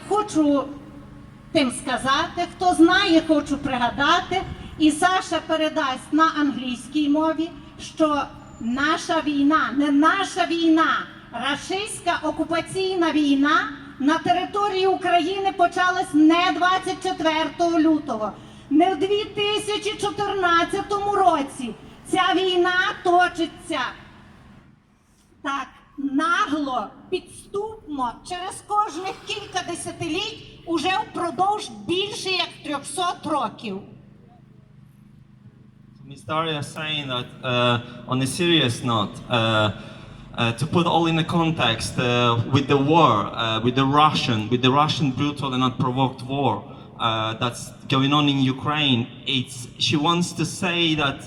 хочу тим сказати, хто знає, хочу пригадати, і Саша передасть на англійській мові, що наша війна, не наша війна, рашистська окупаційна війна на території України почалась не 24 лютого, не в 2014 році. Ця війна точиться так нагло, підступно, через кожних кілька десятиліть, уже впродовж більше як 300 років. Ms. Daria is saying that on a serious note, to put all in a context with the war, with the Russian brutal and unprovoked war that's going on in Ukraine, she wants to say that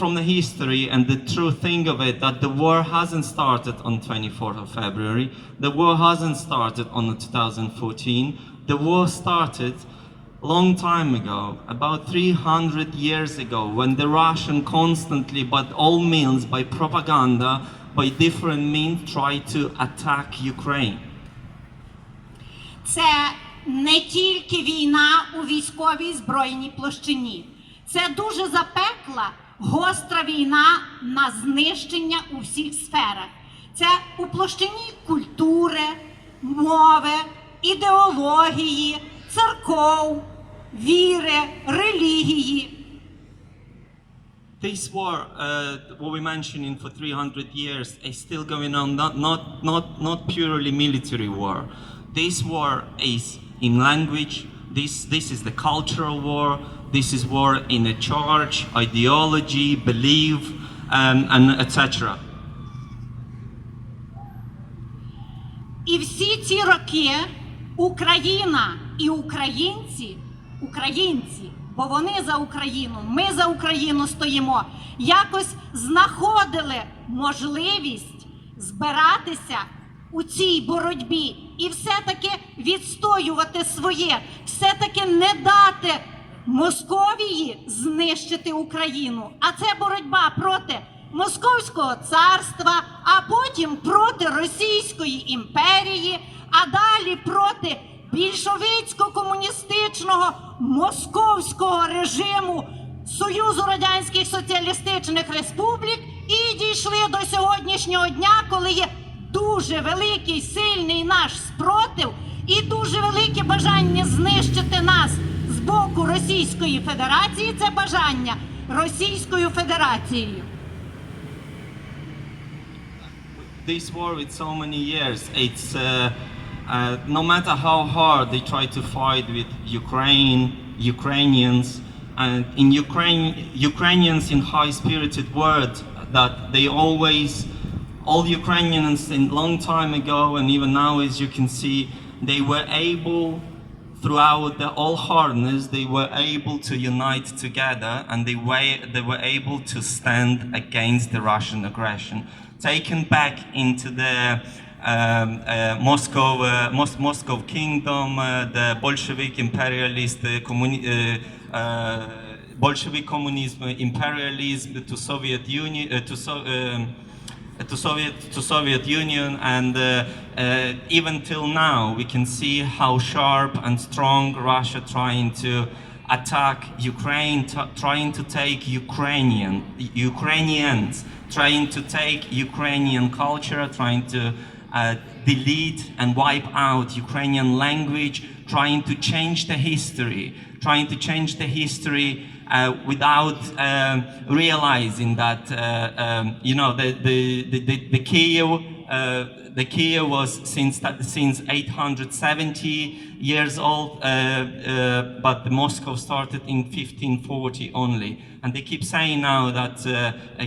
from the history and the true thing of it, that the war hasn't started on 24th of February, the war hasn't started on 2014, the war started long time ago, about 300 years ago, when the Russian constantly, by all means, by propaganda, by different means, tried to attack Ukraine. Це не тільки війна у військовій збройній площині. Це дуже запекла, гостра війна на знищення у всіх сферах. Це у площині культури, мови, ідеології, церков, віри, релігії. This war, what we mentioned for 300 years, is still going on, not purely military war. This war is in language, this is the cultural war, this is war in a church, ideology, belief, and etc. І всі ці роки Україна і українці, бо вони за Україну, ми за Україну стоїмо, якось знаходили можливість збиратися у цій боротьбі і все-таки відстоювати своє, все-таки не дати Московії знищити Україну. А це боротьба проти Московського царства, а потім проти Російської імперії, а далі проти більшовицько-комуністичного московського режиму Союзу Радянських Соціалістичних Республік, і дійшли до сьогоднішнього дня, коли є дуже великий, сильний наш спротив і дуже велике бажання знищити нас з боку Російської Федерації, це бажання Російською Федерацією. This war with so many years, it's no matter how hard they try to fight with Ukrainians, and in Ukrainians in high-spirited word that they always, all Ukrainians in long time ago and even now, as you can see, they were able, throughout the all hardness, they were able to unite together, and they were able to stand against the Russian aggression, taken back into the Moscow kingdom, the Bolshevik imperialist, Bolshevik communism, imperialism to Soviet Union, to Soviet Union, and even till now we can see how sharp and strong Russia trying to attack Ukraine, trying to take Ukrainians, trying to take Ukrainian culture, trying to delete and wipe out Ukrainian language, trying to change the history, without realizing that you know the Kiev was since 870 years old, but the Moscow started in 1540 only, and they keep saying now that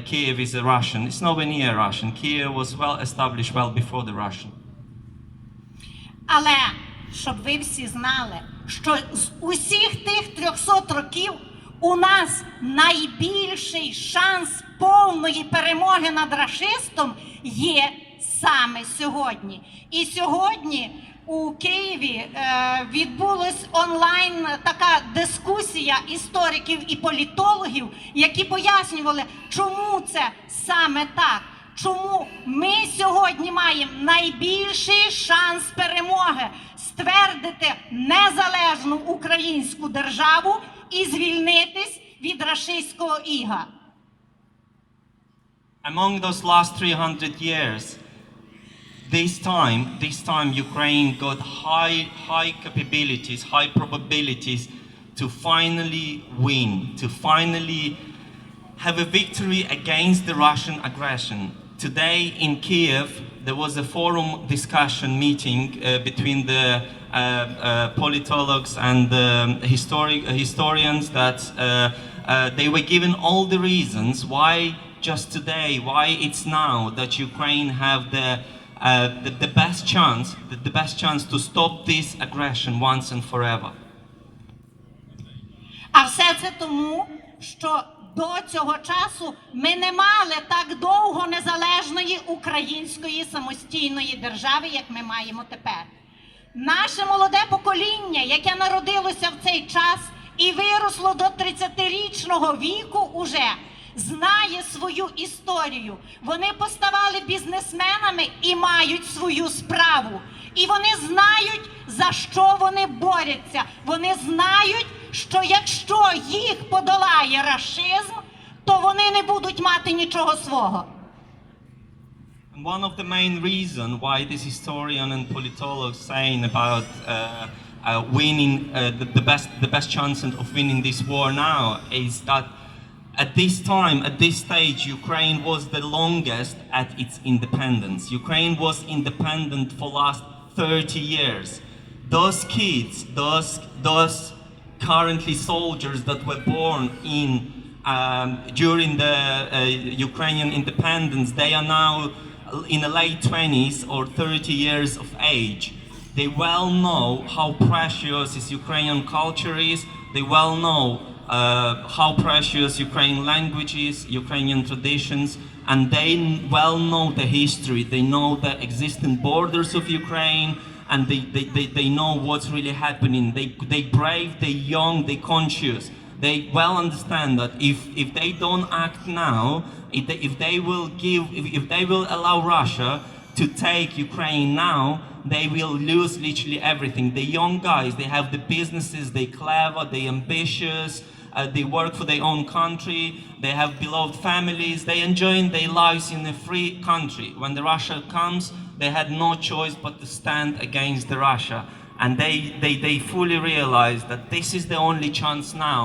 Kiev is a Russian. It's nowhere near Russian. Kiev was well established well before the Russian. Але щоб ви всі знали, що з усіх тих 300 років у нас найбільший шанс повної перемоги над рашистом є саме сьогодні. І сьогодні у Києві відбулась онлайн така дискусія істориків і політологів, які пояснювали, чому це саме так. Чому ми сьогодні маємо найбільший шанс перемоги ствердити незалежну українську державу і звільнитись від рашистського іга. Among those last 300 years, this time Ukraine got high capabilities, high probabilities to finally win, to finally have a victory against the Russian aggression. Today in Kiev, there was a forum discussion meeting between the politologues and historians that they were given all the reasons why just today, why it's now that Ukraine have the best chance to stop this aggression once and forever. А все це тому, що до цього часу ми не мали так довго незалежної української самостійної держави, як ми маємо тепер. Наше молоде покоління, яке народилося в цей час і виросло до 30-річного віку уже, знає свою історію. Вони поставали бізнесменами і мають свою справу. І вони знають, за що вони борються. Вони знають, що якщо їх подолає рашизм, то вони не будуть мати нічого свого. And one of the main reasons why this historian and politolog's saying about winning the best chance of winning this war now is that at this time, at this stage, Ukraine was the longest at its independence. Ukraine was independent for last 30 years. Those kids, those currently soldiers that were born during the Ukrainian independence, they are now in the late 20s or 30 years of age. They well know how precious is Ukrainian culture is. They well know how precious Ukrainian language is, Ukrainian traditions, and they well know the history. They know the existing borders of Ukraine, and they know what's really happening. They brave, they young, they conscious. They well understand that if they don't act now, if they will allow Russia to take Ukraine now, they will lose literally everything. The young guys, they have the businesses, they clever, they ambitious, they work for their own country, they have beloved families, they enjoy their lives in a free country. When the Russia comes, they had no choice but to stand against the Russia. And they fully realize that this is the only chance now.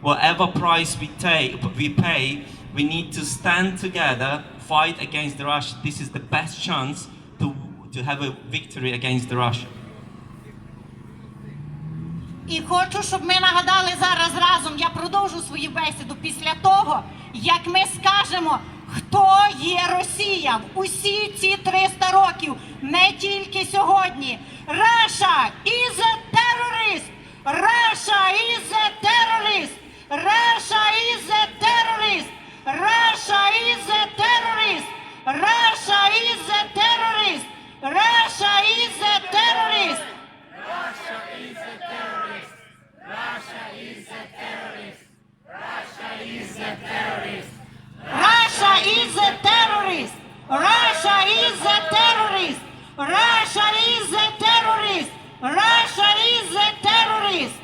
Whatever price we pay, we need to stand together, fight against the Russia. This is the best chance to have a victory against the Russia. І хочу, щоб ми нагадали зараз разом, я продовжу свою бесіду після того, як ми скажемо, хто є Росія в усі ці 300 років, не тільки сьогодні. Russia is a terrorist! Russia is a terrorist! Russia is a terrorist! Russia is a terrorist! Russia is a terrorist! Russia is a terrorist! Russia is a terrorist! Russia is a terrorist! Russia is a terrorist! Russia is a terrorist! Russia is a terrorist! Russia is a terrorist! Russia is a terrorist! Russia is a terrorist! Russia is a terrorist! Russia is a terrorist!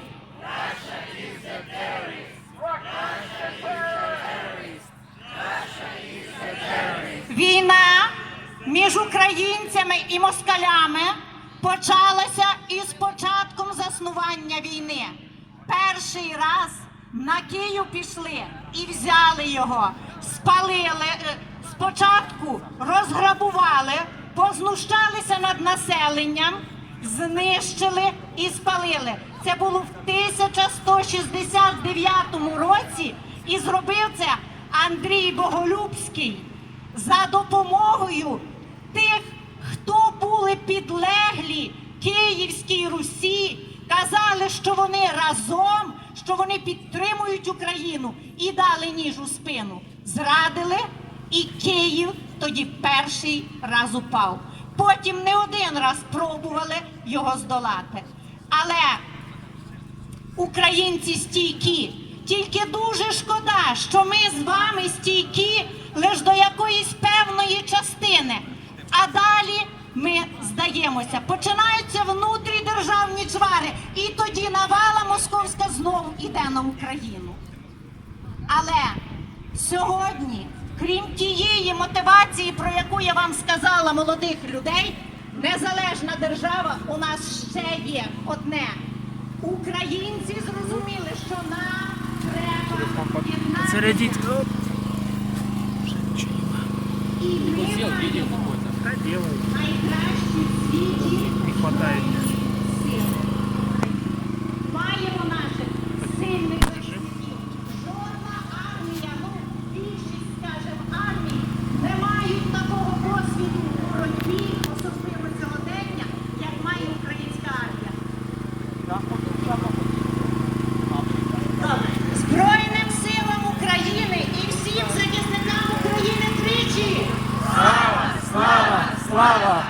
Війна між українцями і москалями почалася із початком заснування війни. Перший раз на Київ пішли і взяли його, спалили, спочатку розграбували, познущалися над населенням, знищили і спалили. Це було в 1169 році, і зробив це Андрій Боголюбський за допомогою тих, хто були підлеглі Київській Русі, казали, що вони разом, що вони підтримують Україну, і дали ніж у спину. Зрадили, і Київ тоді перший раз упав. Потім не один раз пробували його здолати. Але українці стійкі. Тільки дуже шкода, що ми з вами стійкі лише до якоїсь певної частини. А далі ми здаємося. Починаються внутрідержавні чвари, і тоді навала московська знову йде на Україну. Але сьогодні, крім тієї мотивації, про яку я вам сказала, молодих людей, незалежна держава у нас ще є одне. Українці зрозуміли, що нам треба єднатися. І ми маємо найкращі в світі сили. Маємо наших сильних захисників. Жодна армія, більшість, скажімо, армій не мають такого досвіду у боротьбі, особливо сьогодення, як має українська армія. Збройним силам України і всім захисникам України тричі! Слава! Слава!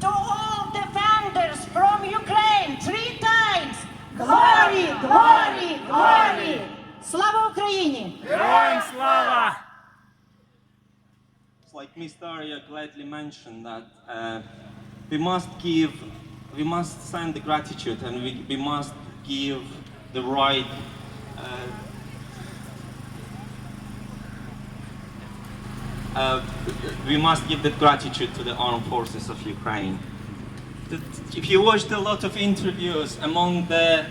To all defenders from Ukraine, 3 times! Glory, glory, glory! Слава Україні! Героям слава! Like Mr. Arya gladly mentioned that we must send the gratitude and we must give the right we must give the gratitude to the armed forces of Ukraine. If you watched a lot of interviews among the